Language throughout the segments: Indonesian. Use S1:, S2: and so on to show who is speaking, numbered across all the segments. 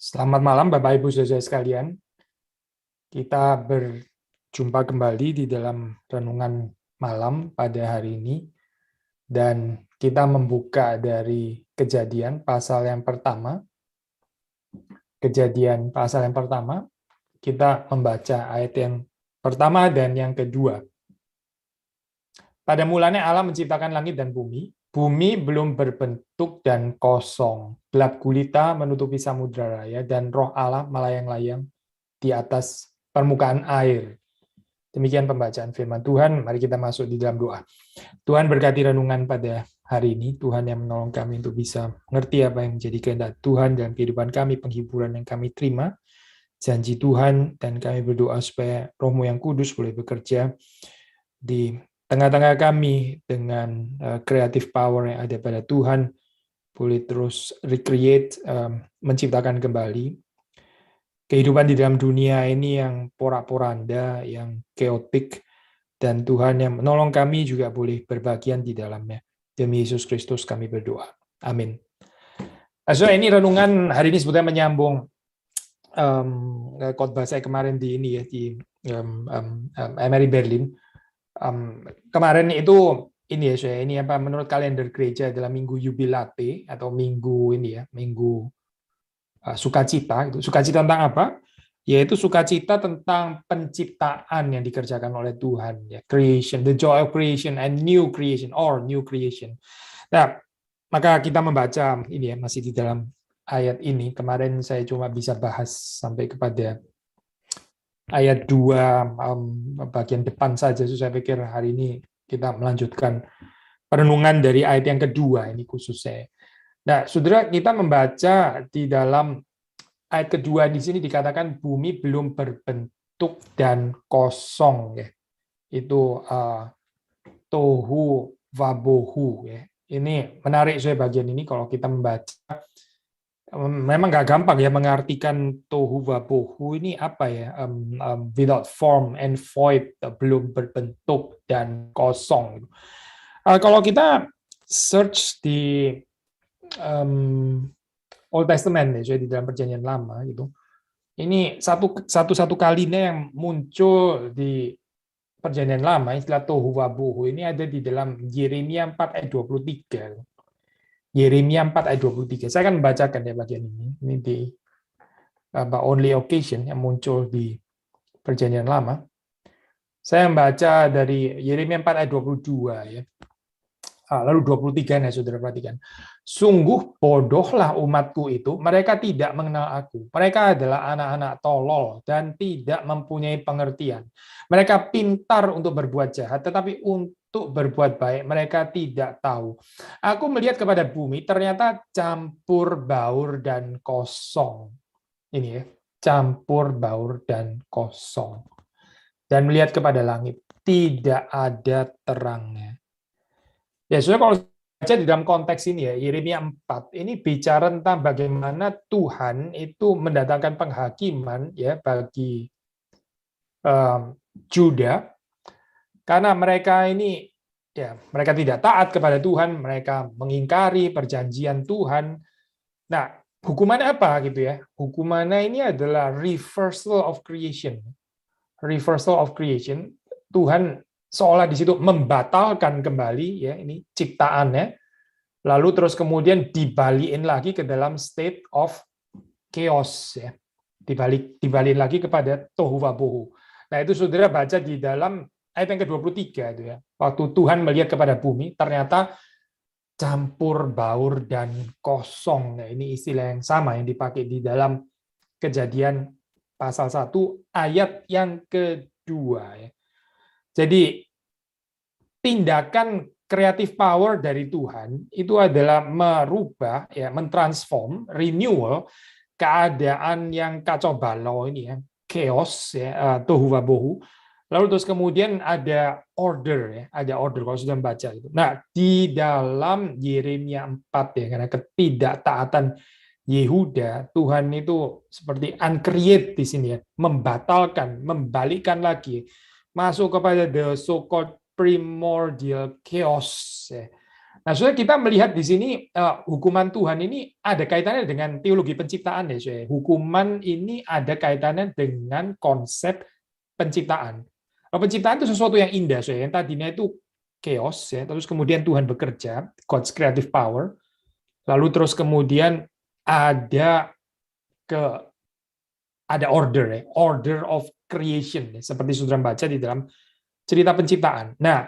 S1: Selamat malam Bapak Ibu Saudara sekalian. Kita berjumpa kembali di dalam renungan malam pada hari ini dan kita membuka dari Kejadian pasal yang pertama. Kejadian pasal yang pertama, kita membaca ayat yang pertama dan yang kedua. Pada mulanya Allah menciptakan langit dan bumi. Bumi belum berbentuk dan kosong. Gelap gulita menutupi samudra raya dan roh Allah melayang-layang di atas permukaan air. Demikian pembacaan firman Tuhan. Mari kita masuk di dalam doa. Tuhan berkati renungan pada hari ini. Tuhan yang menolong kami untuk bisa mengerti apa yang menjadi kehendak Tuhan dalam kehidupan kami, penghiburan yang kami terima, janji Tuhan, dan kami berdoa supaya Roh-Mu yang kudus boleh bekerja di tengah-tengah kami dengan creative power yang ada pada Tuhan, boleh terus recreate, menciptakan kembali kehidupan di dalam dunia ini yang porak-poranda, yang chaotic, dan Tuhan yang menolong kami juga boleh berbagian di dalamnya. Demi Yesus Kristus kami berdoa. Amin. So, ini renungan hari ini sebetulnya menyambung khotbah saya kemarin di ini ya, di Emery Berlin. Kemarin itu ini ya, saya ini apa menurut kalender gereja adalah minggu Jubilate atau minggu ini ya, minggu sukacita. Itu sukacita tentang apa? Yaitu sukacita tentang penciptaan yang dikerjakan oleh Tuhan, ya, creation, the joy of creation and new creation or new creation. Nah, maka kita membaca ini ya, masih di dalam ayat ini. Kemarin saya cuma bisa bahas sampai kepada ayat 2 bagian depan saja. So, saya pikir hari ini kita melanjutkan perenungan dari ayat yang kedua ini khususnya. Nah, saudara, kita membaca di dalam ayat kedua di sini dikatakan bumi belum berbentuk dan kosong ya. Itu tohu wabohu ya. Ini menarik saya bagian ini kalau kita membaca. Memang nggak gampang ya mengartikan tohu wabohu ini apa ya, without form and void, belum berbentuk dan kosong. Kalau kita search di Old Testament ya, di dalam Perjanjian Lama gitu, ini satu kalinya yang muncul di Perjanjian Lama, istilah tohu wabohu ini ada di dalam Yeremia 4 ayat 23. Yeremia 4 ayat 23. Saya akan membacakan ya bagian ini. Ini di only occasion yang muncul di Perjanjian Lama. Saya membaca dari Yeremia 4 ayat 22 ya. Lalu 23 ya saudara perhatikan. Sungguh bodohlah umatku itu, mereka tidak mengenal aku. Mereka adalah anak-anak tolol dan tidak mempunyai pengertian. Mereka pintar untuk berbuat jahat, tetapi untuk berbuat baik mereka tidak tahu. Aku melihat kepada bumi, ternyata campur baur dan kosong. Ini ya, campur baur dan kosong. Dan melihat kepada langit, tidak ada terangnya. Ya, saudara, kalau baca di dalam konteks ini ya, Yeremia 4, ini bicara tentang bagaimana Tuhan itu mendatangkan penghakiman ya bagi Juda, karena mereka ini ya mereka tidak taat kepada Tuhan, mereka mengingkari perjanjian Tuhan. Nah, hukumannya apa gitu ya? Hukumannya ini adalah reversal of creation. Reversal of creation. Tuhan seolah di situ membatalkan kembali ya ini ciptaannya, lalu terus kemudian dibalikin lagi ke dalam state of chaos ya, dibalik lagi kepada tohu wabohu. Nah itu saudara baca di dalam ayat yang ke-23 itu ya, waktu Tuhan melihat kepada bumi ternyata campur baur dan kosong. Nah, ini istilah yang sama yang dipakai di dalam Kejadian pasal 1 ayat yang kedua ya. Jadi tindakan creative power dari Tuhan itu adalah merubah ya, mentransform, renewal keadaan yang kacau balau ini ya, chaos ya, tohu wabohu. Lalu terus kemudian ada order ya, ada order kalau sudah membaca itu. Nah, di dalam Yeremia 4 ya, karena ketidaktaatan Yehuda, Tuhan itu seperti uncreate di sini ya, membatalkan, membalikkan lagi, masuk kepada the so-called primordial chaos ya. Nah, saudara, kita melihat di sini hukuman Tuhan ini ada kaitannya dengan teologi penciptaan ya, saudara. Hukuman ini ada kaitannya dengan konsep penciptaan. Penciptaan itu sesuatu yang indah, saudara. Yang tadinya itu chaos ya, terus kemudian Tuhan bekerja, God's creative power. Lalu terus kemudian ada order ya, order of creation ya, seperti saudara baca di dalam cerita penciptaan. Nah,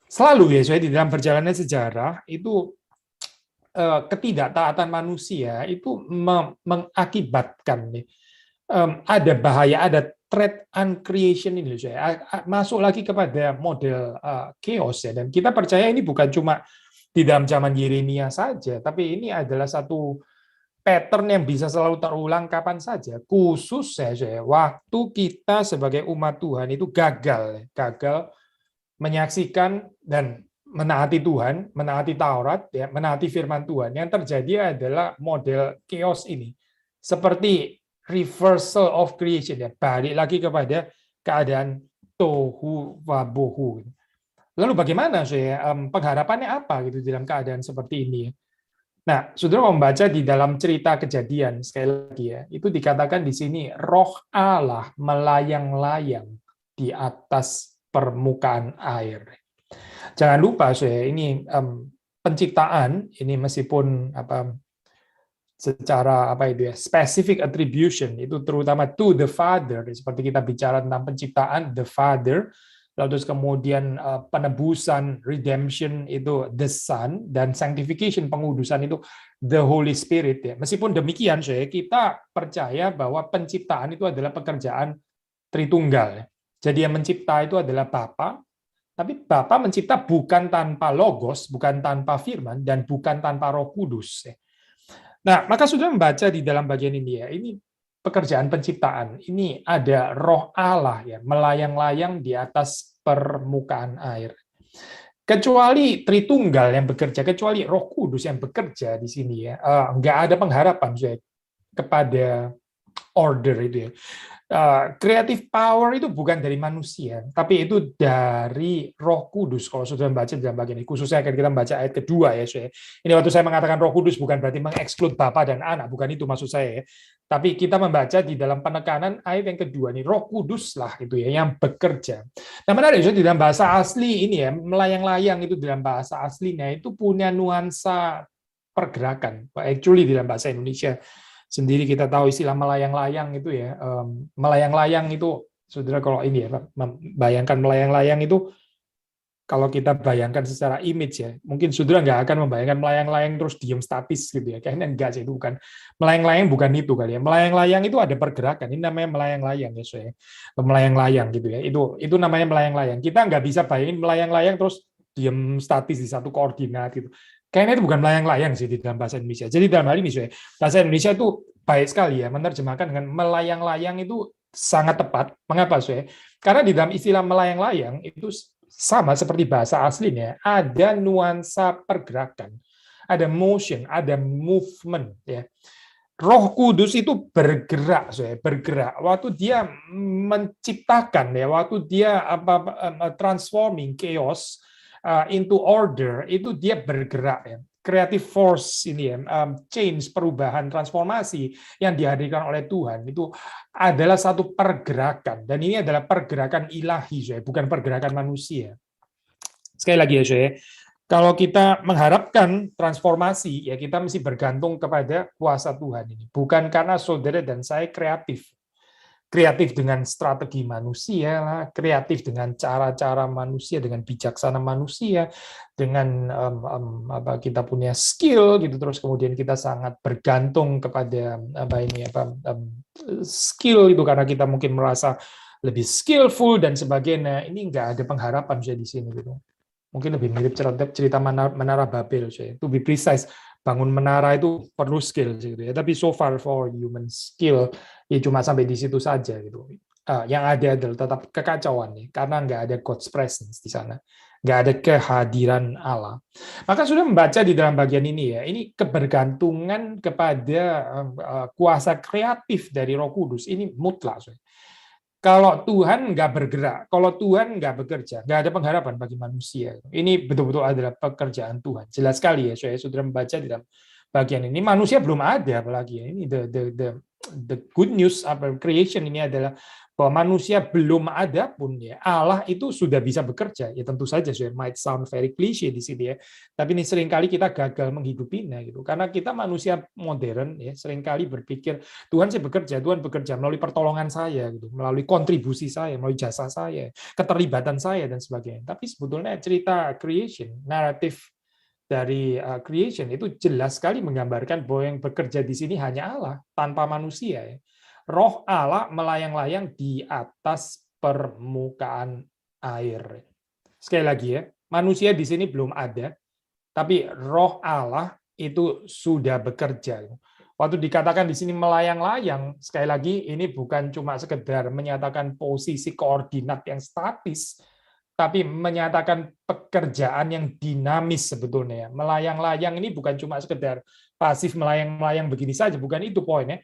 S1: selalu ya, saya di dalam perjalanan sejarah itu ketidaktaatan manusia itu mengakibatkan ada bahaya, ada threat uncreation ini, saya masuk lagi kepada model chaos ya. Dan kita percaya ini bukan cuma di dalam zaman Yeremia saja, tapi ini adalah satu pattern yang bisa selalu terulang kapan saja, khusus saja waktu kita sebagai umat Tuhan itu gagal menyaksikan dan menaati Tuhan, menaati Taurat, ya, menaati firman Tuhan. Yang terjadi adalah model chaos ini, seperti reversal of creation, ya, balik lagi kepada keadaan tohu wabohu. Lalu bagaimana saya pengharapannya apa gitu dalam keadaan seperti ini? Nah, saudara membaca di dalam cerita Kejadian sekali lagi ya, itu dikatakan di sini Roh Allah melayang-layang di atas permukaan air. Jangan lupa, saya ini penciptaan ini meskipun secara specific attribution itu terutama to the Father, seperti kita bicara tentang penciptaan the Father, lalu terus kemudian penebusan redemption itu the Son, dan sanctification pengudusan itu the Holy Spirit ya. Meskipun demikian, kita percaya bahwa penciptaan itu adalah pekerjaan Tritunggal. Jadi yang mencipta itu adalah Bapa, tapi Bapa mencipta bukan tanpa logos, bukan tanpa firman, dan bukan tanpa Roh Kudus. Nah, maka sudah membaca di dalam bagian ini ya, ini pekerjaan penciptaan. Ini ada Roh Allah ya, melayang-layang di atas permukaan air. Kecuali Tritunggal yang bekerja, kecuali Roh Kudus yang bekerja di sini ya, nggak ada pengharapan saya kepada order itu ya. Creative power itu bukan dari manusia, tapi itu dari Roh Kudus. Kalau sudah membaca dalam bagian ini, khususnya akan kita membaca ayat kedua ya. Ini waktu saya mengatakan Roh Kudus bukan berarti mengeksklud Bapa dan Anak, bukan itu maksud saya ya. Tapi kita membaca di dalam penekanan ayat yang kedua nih, Roh Kudus lah itu ya yang bekerja. Nah, menarik di dalam bahasa asli ini ya, melayang-layang itu dalam bahasa aslinya itu punya nuansa pergerakan. Actually di dalam bahasa Indonesia sendiri kita tahu istilah melayang-layang itu ya, melayang-layang itu, saudara kalau ini ya, bayangkan melayang-layang itu, kalau kita bayangkan secara image ya, mungkin saudara nggak akan membayangkan melayang-layang terus diam statis gitu ya, kayaknya enggak sih, itu bukan, melayang-layang bukan itu kali ya, melayang-layang itu ada pergerakan, ini namanya melayang-layang ya, saya melayang-layang gitu ya, itu namanya melayang-layang. Kita nggak bisa bayangin melayang-layang terus diam statis di satu koordinat gitu. Kayaknya itu bukan melayang-layang sih di dalam bahasa Indonesia. Jadi dalam hal ini, bahasa Indonesia itu baik sekali ya, menerjemahkan dengan melayang-layang itu sangat tepat. Mengapa, Karena di dalam istilah melayang-layang itu sama seperti bahasa aslinya, ada nuansa pergerakan, ada motion, ada movement. Ya. Roh Kudus itu bergerak, bergerak. Waktu dia menciptakan, ya, waktu dia transforming chaos into order, itu dia bergerak ya. Creative force ini ya, change, perubahan, transformasi yang dihadirkan oleh Tuhan itu adalah satu pergerakan, dan ini adalah pergerakan ilahi, bukan pergerakan manusia. Sekali lagi ya, kalau kita mengharapkan transformasi ya kita mesti bergantung kepada kuasa Tuhan ini, bukan karena saudara dan saya kreatif dengan strategi manusia, kreatif dengan cara-cara manusia, dengan bijaksana manusia, dengan kita punya skill gitu, terus kemudian kita sangat bergantung kepada skill itu karena kita mungkin merasa lebih skillful dan sebagainya. Ini nggak ada pengharapan saya di sini gitu. Mungkin lebih mirip cerita Menara Babel, to be precise. Bangun menara itu perlu skill gitu ya. Tapi so far for human skill ya cuma sampai di situ saja gitu. Yang ada adalah tetap kekacauan nih, karena nggak ada God's presence di sana, nggak ada kehadiran Allah. Maka sudah membaca di dalam bagian ini ya, ini kebergantungan kepada kuasa kreatif dari Roh Kudus ini mutlak. Kalau Tuhan nggak bergerak, kalau Tuhan nggak bekerja, nggak ada pengharapan bagi manusia. Ini betul-betul adalah pekerjaan Tuhan. Jelas sekali ya, saya sudah membaca di dalam bagian ini. Manusia belum ada, apalagi ini the good news about creation ini adalah bahwa manusia belum ada pun ya Allah itu sudah bisa bekerja. Ya tentu saja, so might sound very cliche di sini ya. Tapi ini seringkali kita gagal menghidupinya gitu. Karena kita manusia modern ya seringkali berpikir Tuhan sih bekerja, Tuhan bekerja melalui pertolongan saya gitu, melalui kontribusi saya, melalui jasa saya, keterlibatan saya dan sebagainya. Tapi sebetulnya cerita creation, naratif dari creation itu jelas sekali menggambarkan bahwa yang bekerja di sini hanya Allah tanpa manusia ya. Roh Allah melayang-layang di atas permukaan air. Sekali lagi ya, manusia di sini belum ada, tapi roh Allah itu sudah bekerja. Waktu dikatakan di sini melayang-layang, sekali lagi ini bukan cuma sekedar menyatakan posisi koordinat yang statis, tapi menyatakan pekerjaan yang dinamis sebetulnya. Melayang-layang ini bukan cuma sekedar pasif melayang-layang begini saja, bukan itu poinnya.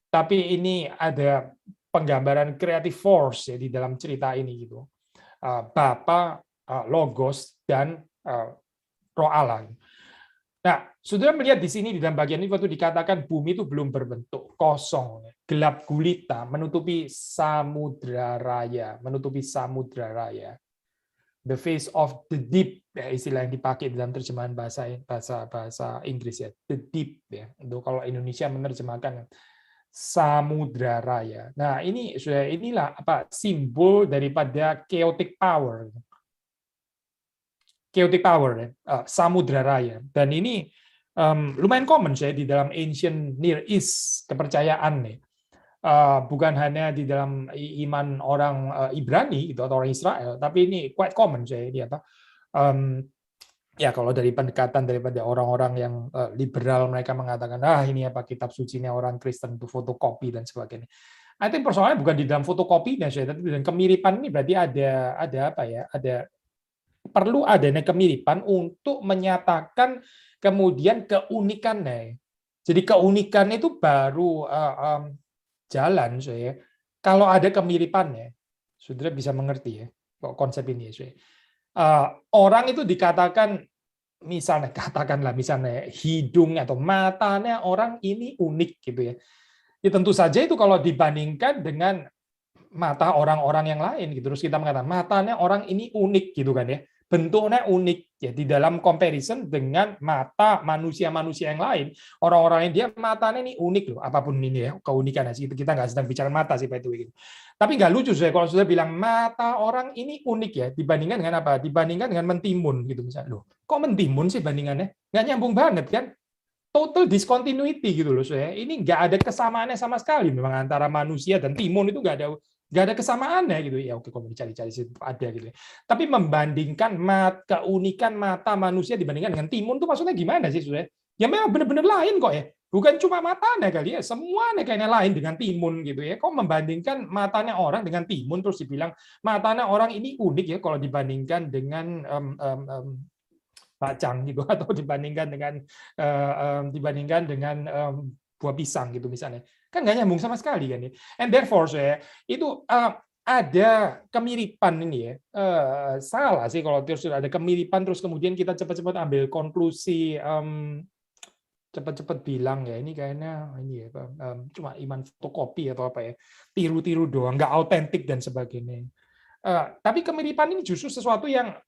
S1: Tapi ini ada penggambaran creative force ya di dalam cerita ini gitu. Bapa, Logos, dan Roh Allah. Nah, saudara melihat di sini di dalam bagian ini waktu dikatakan bumi itu belum berbentuk, kosong, gelap gulita, menutupi samudra raya, menutupi samudra raya. The face of the deep, ya, istilah yang dipakai dalam terjemahan bahasa Inggris ya, the deep ya. Untuk kalau Indonesia menerjemahkan samudra raya. Nah, inilah simbol daripada chaotic power. Chaotic power ya, samudra raya. Dan ini lumayan common saya di dalam ancient Near East kepercayaan nih. Bukan hanya di dalam iman orang Ibrani gitu atau orang Israel, tapi ini quite common saya ini ya kalau dari pendekatan daripada orang-orang yang liberal, mereka mengatakan ini kitab sucinya orang Kristen itu fotokopi dan sebagainya. I think persoalannya bukan di dalam fotokopinya saya, tapi dengan kemiripan ini berarti ada perlu adanya kemiripan untuk menyatakan kemudian keunikannya. Jadi keunikan itu baru jalan saya. Kalau ada kemiripannya, saudara bisa mengerti ya konsep ini ya. Orang itu dikatakan misalnya hidung atau matanya orang ini unik gitu ya. Ya tentu saja itu kalau dibandingkan dengan mata orang-orang yang lain gitu. Terus kita mengatakan matanya orang ini unik gitu kan ya. Bentuknya unik ya di dalam comparison dengan mata manusia-manusia yang lain. Orang-orang yang dia matanya ini unik loh, apapun ini ya keunikannya sih. Kita nggak sedang bicara mata sih itu gitu. Tapi nggak lucu saya kalau sudah bilang mata orang ini unik ya dibandingkan dengan apa? Dibandingkan dengan mentimun gitu misalnya. Loh, kok mentimun sih bandingannya? Nggak nyambung banget kan? Total discontinuity gitu loh saya. Ini nggak ada kesamaannya sama sekali memang antara manusia dan timun itu nggak ada kesamaannya gitu ya. Oke, kalau dicari-cari sih ada gitu. Tapi membandingkan keunikan mata manusia dibandingkan dengan timun itu maksudnya gimana sih saudara? Ya memang benar-benar lain kok ya. Bukan cuma matanya kali ya, semuanya kayaknya lain dengan timun gitu ya. Kok membandingkan matanya orang dengan timun terus dibilang matanya orang ini unik ya kalau dibandingkan dengan bacang gitu atau dibandingkan dengan buah pisang gitu misalnya, kan nggak nyambung sama sekali kan ya. And therefore saya itu ada kemiripan ini ya. Salah sih kalau terus ada kemiripan terus kemudian kita cepat-cepat ambil konklusi, cepat-cepat bilang ya ini kayaknya ini ya cuma iman fotokopi atau apa ya, tiru-tiru doang, nggak autentik dan sebagainya. Tapi kemiripan ini justru sesuatu yang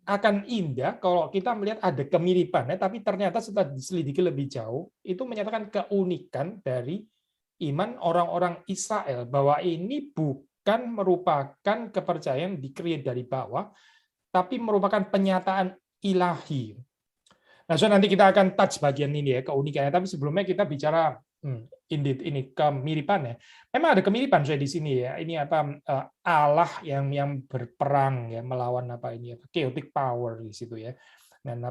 S1: akan indah kalau kita melihat ada kemiripan, tapi ternyata setelah diselidiki lebih jauh, itu menyatakan keunikan dari iman orang-orang Israel, bahwa ini bukan merupakan kepercayaan di-create dari bawah, tapi merupakan penyataan ilahi. Nah, so nanti kita akan touch bagian ini ya, keunikannya, tapi sebelumnya kita bicara indeed ini kemiripan ya. Memang ada kemiripan saya di sini ya. Ini Allah yang berperang ya melawan chaotic power di situ ya. Dan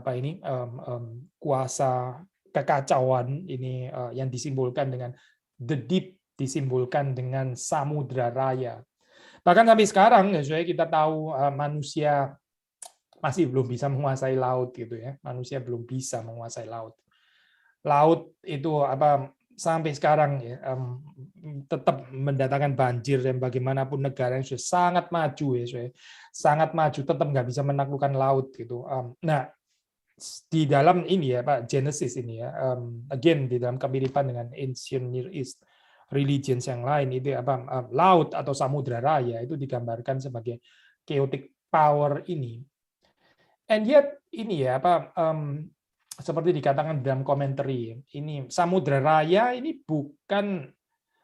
S1: kuasa kekacauan ini yang disimbolkan dengan the deep, disimbolkan dengan samudra raya. Bahkan sampai sekarang ya kita tahu manusia masih belum bisa menguasai laut gitu ya. Manusia belum bisa menguasai laut. Laut itu sampai sekarang ya tetap mendatangkan banjir, dan bagaimanapun negara yang sudah sangat maju ya, sangat maju tetap nggak bisa menaklukkan laut gitu. Nah, di dalam ini ya Pak, Genesis ini ya, again di dalam kemiripan dengan ancient Near East religions yang lain itu apa, laut atau samudra raya itu digambarkan sebagai chaotic power ini. And yet ini ya apa, seperti dikatakan dalam komentari, ini samudra raya ini bukan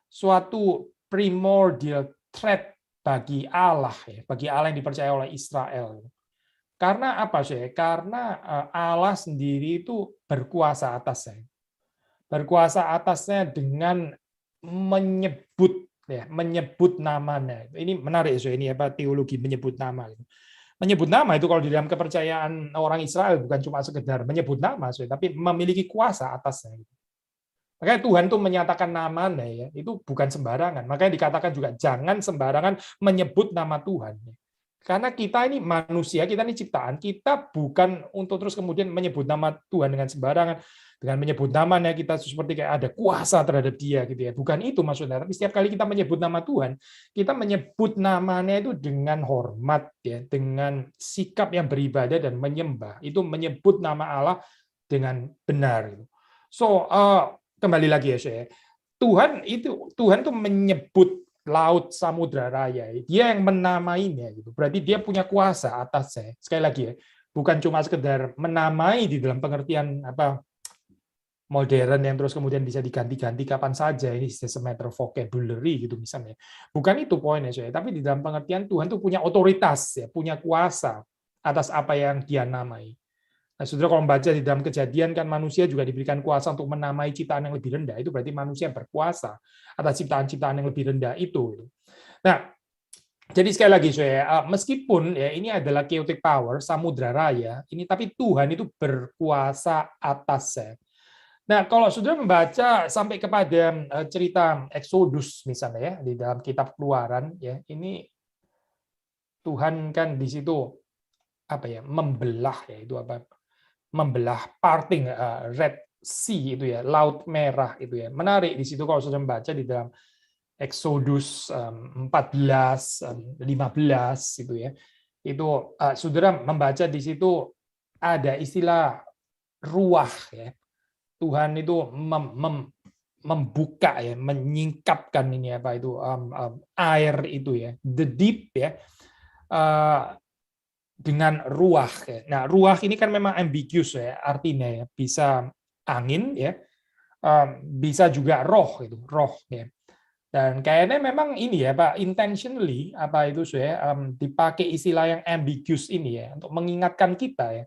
S1: suatu primordial threat bagi Allah ya, bagi Allah yang dipercaya oleh Israel. Karena apa sih? Karena Allah sendiri itu berkuasa atasnya. Berkuasa atasnya dengan menyebut ya, menyebut namanya. Ini menarik ya, ini apa teologi menyebut nama. Menyebut nama itu kalau di dalam kepercayaan orang Israel bukan cuma sekedar menyebut nama, tapi memiliki kuasa atasnya. Makanya Tuhan tuh menyatakan namanya ya, itu bukan sembarangan. Makanya dikatakan juga jangan sembarangan menyebut nama Tuhan. Karena kita ini manusia, kita ini ciptaan, kita bukan untuk terus kemudian menyebut nama Tuhan dengan sembarangan. Dengan menyebut namanya kita seperti kayak ada kuasa terhadap dia gitu ya. Bukan itu maksudnya, tapi setiap kali kita menyebut nama Tuhan, kita menyebut namanya itu dengan hormat ya, dengan sikap yang beribadah dan menyembah. Itu menyebut nama Allah dengan benar. So, kembali lagi ya saya. Tuhan tuh menyebut laut samudra raya, dia yang menamainya gitu. Berarti dia punya kuasa atasnya. Sekali lagi ya, bukan cuma sekedar menamai di dalam pengertian apa modern yang terus kemudian bisa diganti-ganti kapan saja, ini just a matter of vocabulary gitu misalnya. Bukan itu poinnya saya, tapi di dalam pengertian Tuhan tuh punya otoritas ya, punya kuasa atas apa yang dia namai. Nah, saudara kalau membaca di dalam Kejadian kan manusia juga diberikan kuasa untuk menamai ciptaan yang lebih rendah. Itu berarti manusia berkuasa atas ciptaan-ciptaan yang lebih rendah itu. Nah, jadi sekali lagi saya, meskipun ya ini adalah chaotic power, samudra raya, ini tapi Tuhan itu berkuasa atasnya. Nah, kalau saudara membaca sampai kepada cerita Exodus misalnya ya di dalam kitab Keluaran ya, ini Tuhan kan di situ apa ya, membelah ya, itu apa? Membelah parting Red Sea itu ya, Laut Merah itu ya. Menarik di situ kalau saudara membaca di dalam Exodus 14, 15 itu ya. Itu saudara membaca di situ ada istilah ruah ya. Tuhan itu membuka ya, menyingkapkan ini apa itu air itu ya, the deep ya, dengan ruah. Nah, ruah ini kan memang ambiguous ya, artinya ya bisa angin ya, bisa juga roh itu, roh ya. Dan kayaknya memang ini ya Pak, intentionally apa itu saya dipakai istilah yang ambiguous ini ya untuk mengingatkan kita ya.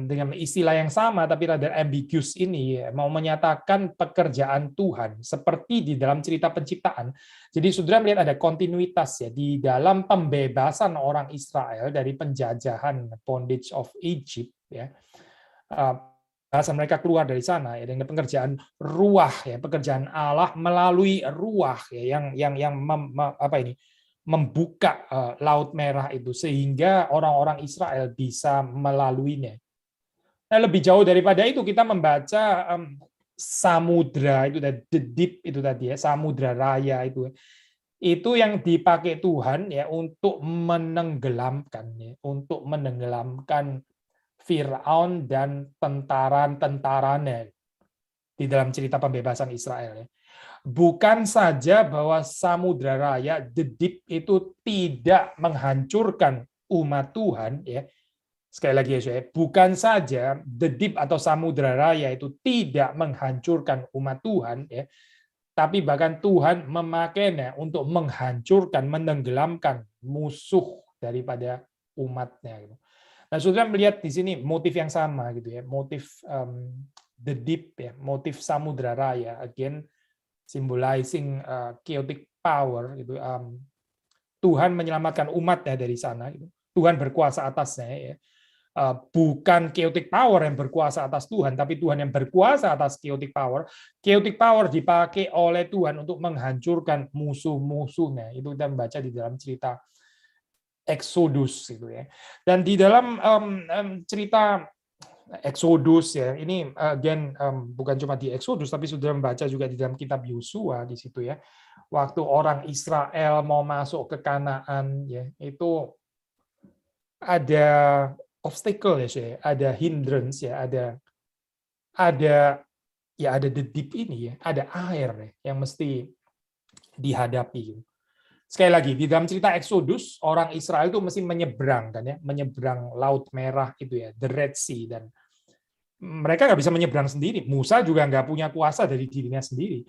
S1: Dengan istilah yang sama tapi rada ambiguous ini ya, mau menyatakan pekerjaan Tuhan seperti di dalam cerita penciptaan. Jadi saudara melihat ada kontinuitas ya di dalam pembebasan orang Israel dari penjajahan bondage of Egypt ya. Bahasa mereka keluar dari sana ya dengan pekerjaan ruah ya, pekerjaan Allah melalui ruah ya yang apa ini membuka Laut Merah itu sehingga orang-orang Israel bisa melaluinya. Nah, lebih jauh daripada itu kita membaca samudra itu tadi, the deep itu tadi ya, samudra raya itu yang dipakai Tuhan ya untuk menenggelamkan ya, untuk menenggelamkan Firaun dan tentara-tentaranya di dalam cerita pembebasan Israel ya. Bukan saja bahwa samudra raya the deep itu tidak menghancurkan umat Tuhan ya. Sekali lagi ya saya, bukan saja the deep atau samudra raya itu tidak menghancurkan umat Tuhan ya, tapi bahkan Tuhan memakainya untuk menghancurkan, menenggelamkan musuh daripada umatnya. Nah, saudara melihat di sini motif yang sama gitu ya, motif the deep ya, motif samudra raya, again symbolizing chaotic power gitu. Tuhan menyelamatkan umatnya dari sana gitu. Tuhan berkuasa atasnya ya. Bukan chaotic power yang berkuasa atas Tuhan, tapi Tuhan yang berkuasa atas chaotic power. Chaotic power dipakai oleh Tuhan untuk menghancurkan musuh-musuhnya. Itu kita membaca di dalam cerita Exodus gitu ya. Dan di dalam cerita Exodus ya. Ini again bukan cuma di Exodus tapi sudah membaca juga di dalam kitab Yosua di situ ya. Waktu orang Israel mau masuk ke Kanaan ya, itu ada obstacle ya, saya, ada hindrance ya, ada ya ada the deep ini ya, ada air ya, yang mesti dihadapi. Sekali lagi di dalam cerita Exodus orang Israel itu mesti menyeberang kan ya, menyeberang Laut Merah itu ya, the Red Sea, dan mereka nggak bisa menyeberang sendiri. Musa juga nggak punya kuasa dari dirinya sendiri.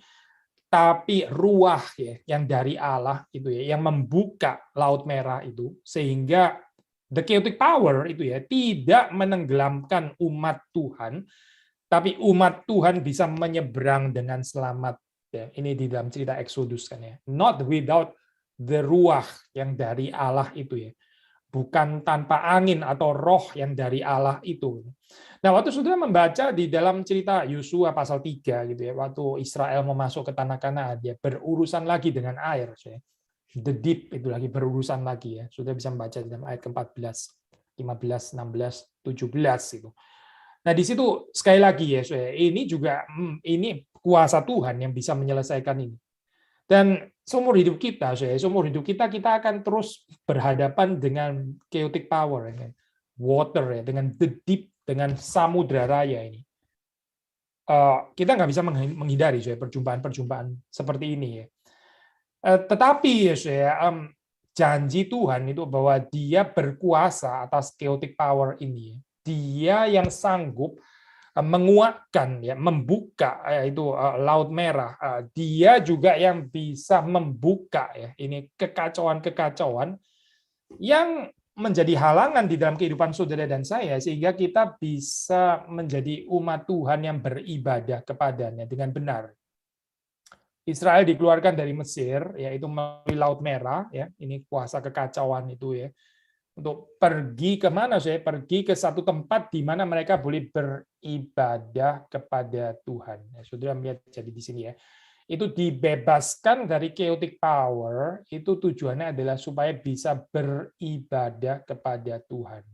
S1: Tapi ruah ya, yang dari Allah itu ya, yang membuka Laut Merah itu sehingga the chaotic power itu ya tidak menenggelamkan umat Tuhan, tapi umat Tuhan bisa menyeberang dengan selamat. Ya, ini di dalam cerita Exodus kan ya. Not without the ruah yang dari Allah itu ya. Bukan tanpa angin atau roh yang dari Allah itu. Nah, waktu saudara membaca di dalam cerita Yosua pasal 3 gitu ya, waktu Israel mau masuk ke tanah Kanaan, dia berurusan lagi dengan air, ya. The deep itu lagi berurusan lagi ya. Sudah bisa membaca di dalam ayat ke-14, 15, 16, 17 itu. Nah, di situ sekali lagi ya, ini juga ini kuasa Tuhan yang bisa menyelesaikan ini. Dan seumur hidup kita, kita akan terus berhadapan dengan chaotic power, ya, water, ya, dengan the deep, dengan samudra raya ini. Kita nggak bisa menghindari perjumpaan-perjumpaan seperti ini. Ya. Tetapi janji Tuhan itu bahwa Dia berkuasa atas chaotic power ini. Dia yang sanggup menguatkan ya, membuka itu Laut Merah. Dia juga yang bisa membuka ya ini kekacauan-kekacauan yang menjadi halangan di dalam kehidupan saudara dan saya sehingga kita bisa menjadi umat Tuhan yang beribadah kepadanya dengan benar. Israel dikeluarkan dari Mesir yaitu melalui Laut Merah ya, ini kuasa kekacauan itu ya, untuk pergi ke mana, saya pergi ke satu tempat di mana mereka boleh beribadah kepada Tuhan. Ya, saudara melihat jadi di sini ya, itu dibebaskan dari chaotic power, itu tujuannya adalah supaya bisa beribadah kepada Tuhan.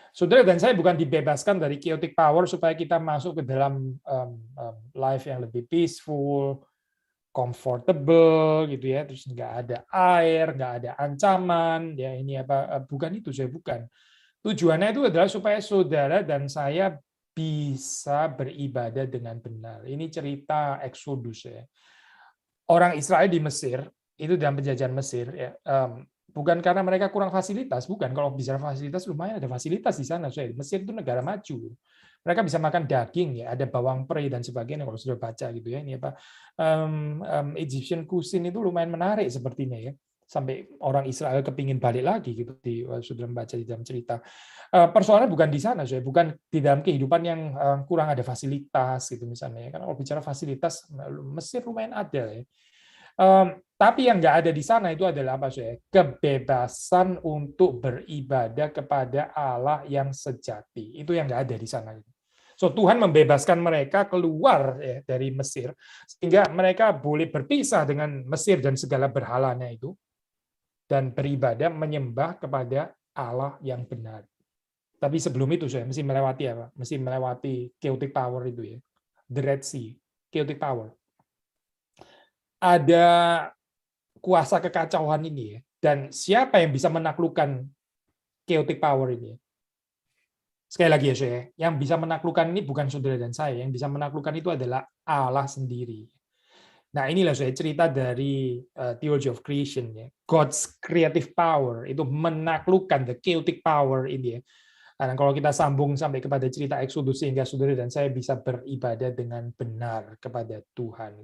S1: Saudara dan saya bukan dibebaskan dari chaotic power supaya kita masuk ke dalam life yang lebih peaceful, comfortable gitu ya, terus nggak ada air, nggak ada ancaman, ya ini apa, bukan itu, saya bukan. Tujuannya itu adalah supaya saudara dan saya bisa beribadah dengan benar. Ini cerita Exodus ya. Orang Israel di Mesir itu dalam penjajahan Mesir ya, bukan karena mereka kurang fasilitas, bukan. Kalau bicara fasilitas lumayan ada fasilitas di sana. Mesir itu negara maju. Mereka bisa makan daging ya, ada bawang prei dan sebagainya kalau sudah baca gitu ya. Ini apa Egyptian cuisine itu lumayan menarik sepertinya ya. Sampai orang Israel kepingin balik lagi gitu sudah membaca di dalam cerita. Persoalannya bukan di sana, bukan di dalam kehidupan yang kurang ada fasilitas gitu misalnya. Karena kalau bicara fasilitas Mesir lumayan ada ya. Tapi yang nggak ada di sana itu adalah apa, saya? Kebebasan untuk beribadah kepada Allah yang sejati. Itu yang nggak ada di sana. So Tuhan membebaskan mereka keluar ya, dari Mesir sehingga mereka boleh berpisah dengan Mesir dan segala berhalanya itu dan beribadah menyembah kepada Allah yang benar. Tapi sebelum itu saya mesti melewati apa? Mesti melewati chaotic power itu ya. The Red Sea, chaotic power. Ada kuasa kekacauan ini ya. Dan siapa yang bisa menaklukkan chaotic power ini? Sekali lagi ya, saya, yang bisa menaklukkan ini bukan saudara dan saya, yang bisa menaklukkan itu adalah Allah sendiri. Nah, inilah saya cerita dari Theology of Creation ya. God's creative power itu menaklukkan the chaotic power ini ya. Dan kalau kita sambung sampai kepada cerita Exodus sehingga saudara dan saya bisa beribadah dengan benar kepada Tuhan.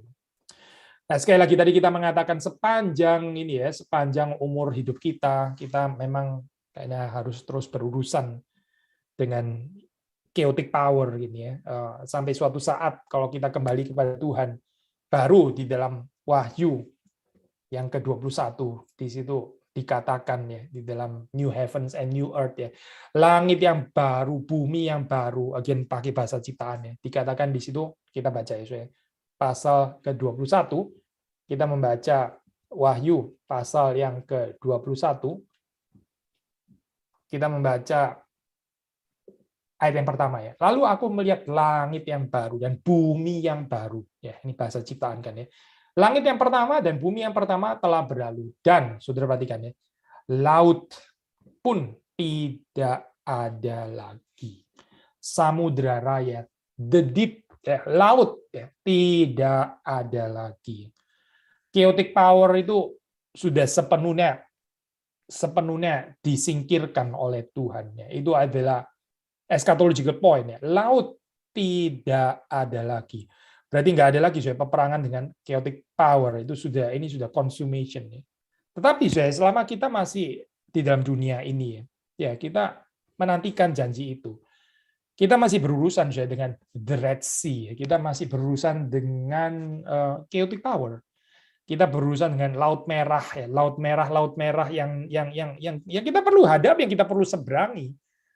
S1: Nah, sekali lagi tadi kita mengatakan sepanjang ini ya, sepanjang umur hidup kita, kita memang kayaknya harus terus berurusan dengan chaotic power gini ya. Sampai suatu saat kalau kita kembali kepada Tuhan, baru di dalam Wahyu yang ke-21 di situ dikatakan ya, di dalam new heavens and new earth ya. Langit yang baru, bumi yang baru, again pakai bahasa ciptaan ya. Dikatakan di situ, kita baca ya, pasal ke-21, kita membaca Wahyu pasal yang ke-21, kita membaca Ayat yang pertama ya. Lalu aku melihat langit yang baru dan bumi yang baru. Ya, ini bahasa ciptaan kan ya. Langit yang pertama dan bumi yang pertama telah berlalu, dan saudara perhatikan ya, laut pun tidak ada lagi. Samudra raya, the deep, ya, laut ya, tidak ada lagi. Chaotic power itu sudah sepenuhnya disingkirkan oleh Tuhan. Ya. Itu adalah eschatological point ya. Laut tidak ada lagi. Berarti nggak ada lagi peperangan dengan chaotic power. Ini sudah consummation ya. Tetapi selama kita masih di dalam dunia ini ya kita menantikan janji itu. Kita masih berurusan dengan the Red Sea, kita masih berurusan dengan chaotic power. Kita berurusan dengan laut merah ya, laut merah yang kita perlu hadap, yang kita perlu seberangi.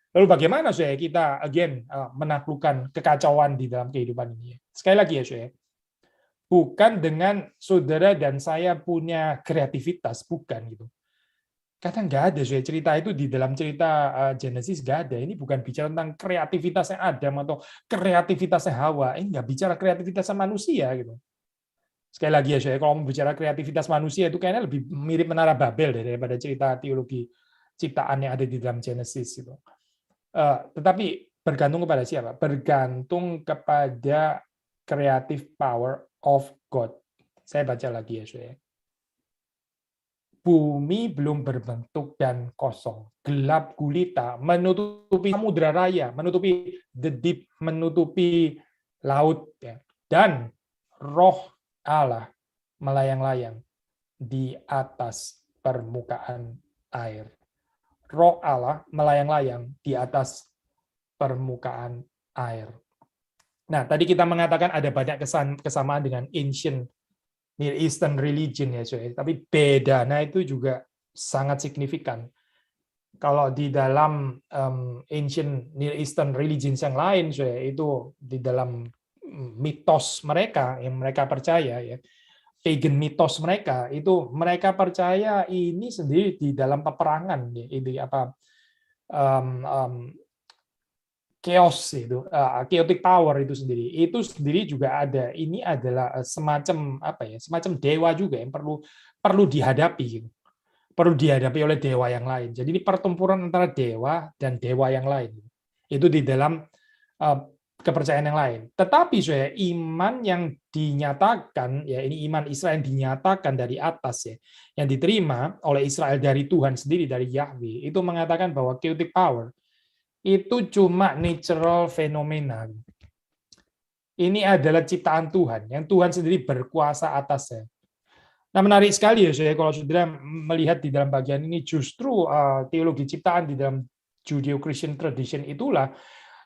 S1: Lalu bagaimana kita menaklukkan kekacauan di dalam kehidupan ini? Sekali lagi ya, bukan dengan saudara dan saya punya kreativitas, bukan gitu. Kadang nggak ada cerita itu di dalam cerita Genesis, nggak ada. Ini bukan bicara tentang kreativitasnya Adam atau kreativitasnya Hawa. Ini nggak bicara kreativitasnya manusia gitu. Sekali lagi ya, kalau bicara kreativitas manusia itu kayaknya lebih mirip Menara Babel daripada cerita teologi ciptaan yang ada di dalam Genesis gitu. Tetapi bergantung kepada siapa? Bergantung kepada creative power of God. Saya baca lagi ya, saudara. Bumi belum berbentuk dan kosong, gelap gulita, menutupi samudra raya, menutupi the deep, menutupi laut, ya. Dan roh Allah melayang-layang di atas permukaan air. Roh Allah melayang-layang di atas permukaan air. Nah, tadi kita mengatakan ada banyak kesamaan dengan ancient Near Eastern religion ya, tapi bedanya itu juga sangat signifikan. Kalau di dalam ancient Near Eastern religions yang lain, itu di dalam mitos mereka yang mereka percaya ya, pagan mitos mereka itu mereka percaya ini sendiri di dalam peperangan ya, ini apa chaos itu, chaotic power itu sendiri juga ada. Ini adalah semacam semacam dewa juga yang perlu dihadapi gitu. Perlu dihadapi oleh dewa yang lain. Jadi ini pertempuran antara dewa dan dewa yang lain. Itu di dalam kepercayaan yang lain. Tetapi iman yang dinyatakan ya, ini iman Israel yang dinyatakan dari atas ya, yang diterima oleh Israel dari Tuhan sendiri, dari Yahweh, itu mengatakan bahwa chaotic power itu cuma natural fenomena. Ini adalah ciptaan Tuhan, yang Tuhan sendiri berkuasa atasnya. Nah, menarik sekali ya, kalau saudara melihat di dalam bagian ini, justru teologi ciptaan di dalam Judeo-Christian tradition itulah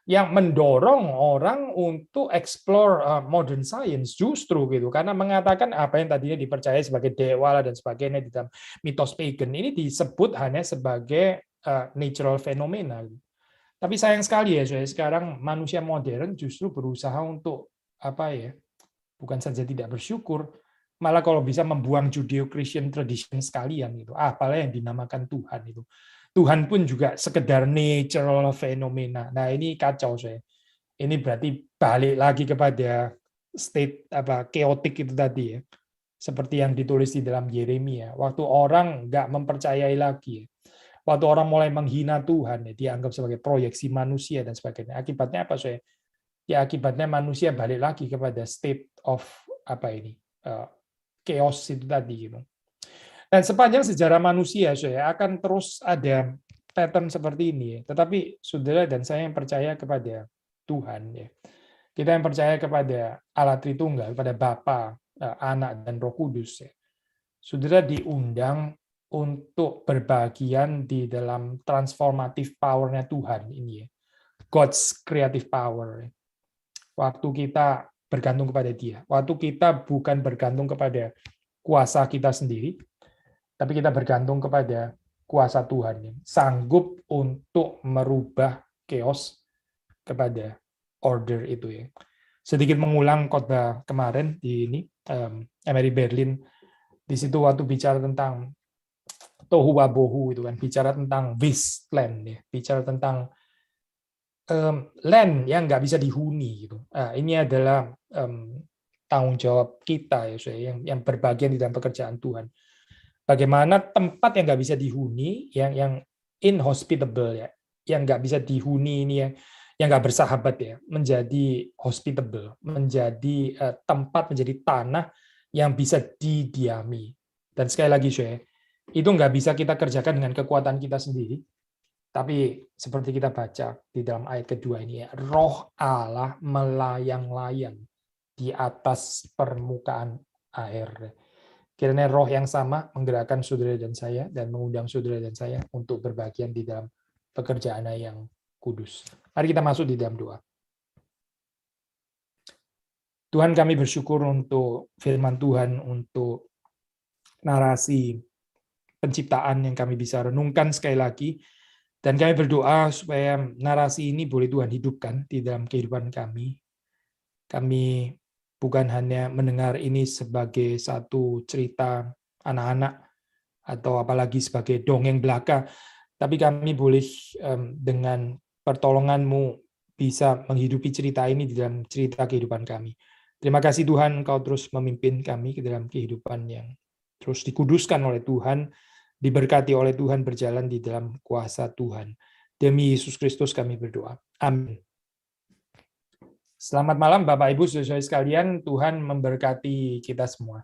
S1: yang mendorong orang untuk explore modern science, justru gitu, karena mengatakan apa yang tadinya dipercaya sebagai dewa dan sebagainya di dalam mitos pagan ini disebut hanya sebagai natural fenomena. Tapi sayang sekali ya, sekarang manusia modern justru berusaha untuk bukan saja tidak bersyukur, malah kalau bisa membuang Judeo-Christian tradition sekalian gitu. Apalah yang dinamakan Tuhan itu. Tuhan pun juga sekedar natural fenomena. Nah, ini kacau saya. Ini berarti balik lagi kepada state chaotic itu tadi ya. Seperti yang ditulis di dalam Yeremia. Waktu orang nggak mempercayai lagi. Waktu orang mulai menghina Tuhan, ya, dianggap sebagai proyeksi manusia dan sebagainya. Akibatnya apa, saya? Ya akibatnya manusia balik lagi kepada state of chaos itu tadi. Gitu. Dan sepanjang sejarah manusia, saya akan terus ada pattern seperti ini. Ya. Tetapi saudara dan saya yang percaya kepada Tuhan, ya. Kita yang percaya kepada Allah Tritunggal, kepada Bapa, Anak, dan Roh Kudus, ya. Saudara diundang untuk berbagian di dalam transformative power-nya Tuhan ini ya. God's creative power. Waktu kita bergantung kepada Dia. Waktu kita bukan bergantung kepada kuasa kita sendiri, tapi kita bergantung kepada kuasa Tuhan yang sanggup untuk merubah chaos kepada order itu ya. Sedikit mengulang khotbah kemarin di ini Emery Berlin, di situ waktu bicara tentang tohu wabohu itu kan, bicara tentang wasteland ya, bicara tentang land yang nggak bisa dihuni gitu. Ini adalah tanggung jawab kita ya, yang berbagian di dalam pekerjaan Tuhan. Bagaimana tempat yang nggak bisa dihuni, yang inhospitable ya, yang nggak bisa dihuni ini yang nggak bersahabat ya, menjadi hospitable, menjadi tempat, menjadi tanah yang bisa didiami. Dan sekali lagi, itu nggak bisa kita kerjakan dengan kekuatan kita sendiri, tapi seperti kita baca di dalam ayat kedua ini, ya, Roh Allah melayang-layang di atas permukaan air. Kiranya roh yang sama menggerakkan saudara dan saya dan mengundang saudara dan saya untuk berbagian di dalam pekerjaan yang kudus. Mari kita masuk di dalam doa. Tuhan, kami bersyukur untuk firman Tuhan, untuk narasi penciptaan yang kami bisa renungkan sekali lagi. Dan kami berdoa supaya narasi ini boleh Tuhan hidupkan di dalam kehidupan kami. Kami bukan hanya mendengar ini sebagai satu cerita anak-anak, atau apalagi sebagai dongeng belaka, tapi kami boleh dengan pertolongan-Mu bisa menghidupi cerita ini di dalam cerita kehidupan kami. Terima kasih Tuhan, Engkau terus memimpin kami ke dalam kehidupan yang terus dikuduskan oleh Tuhan, diberkati oleh Tuhan, berjalan di dalam kuasa Tuhan. Demi Yesus Kristus kami berdoa. Amin. Selamat malam Bapak Ibu saudara sekalian, Tuhan memberkati kita semua.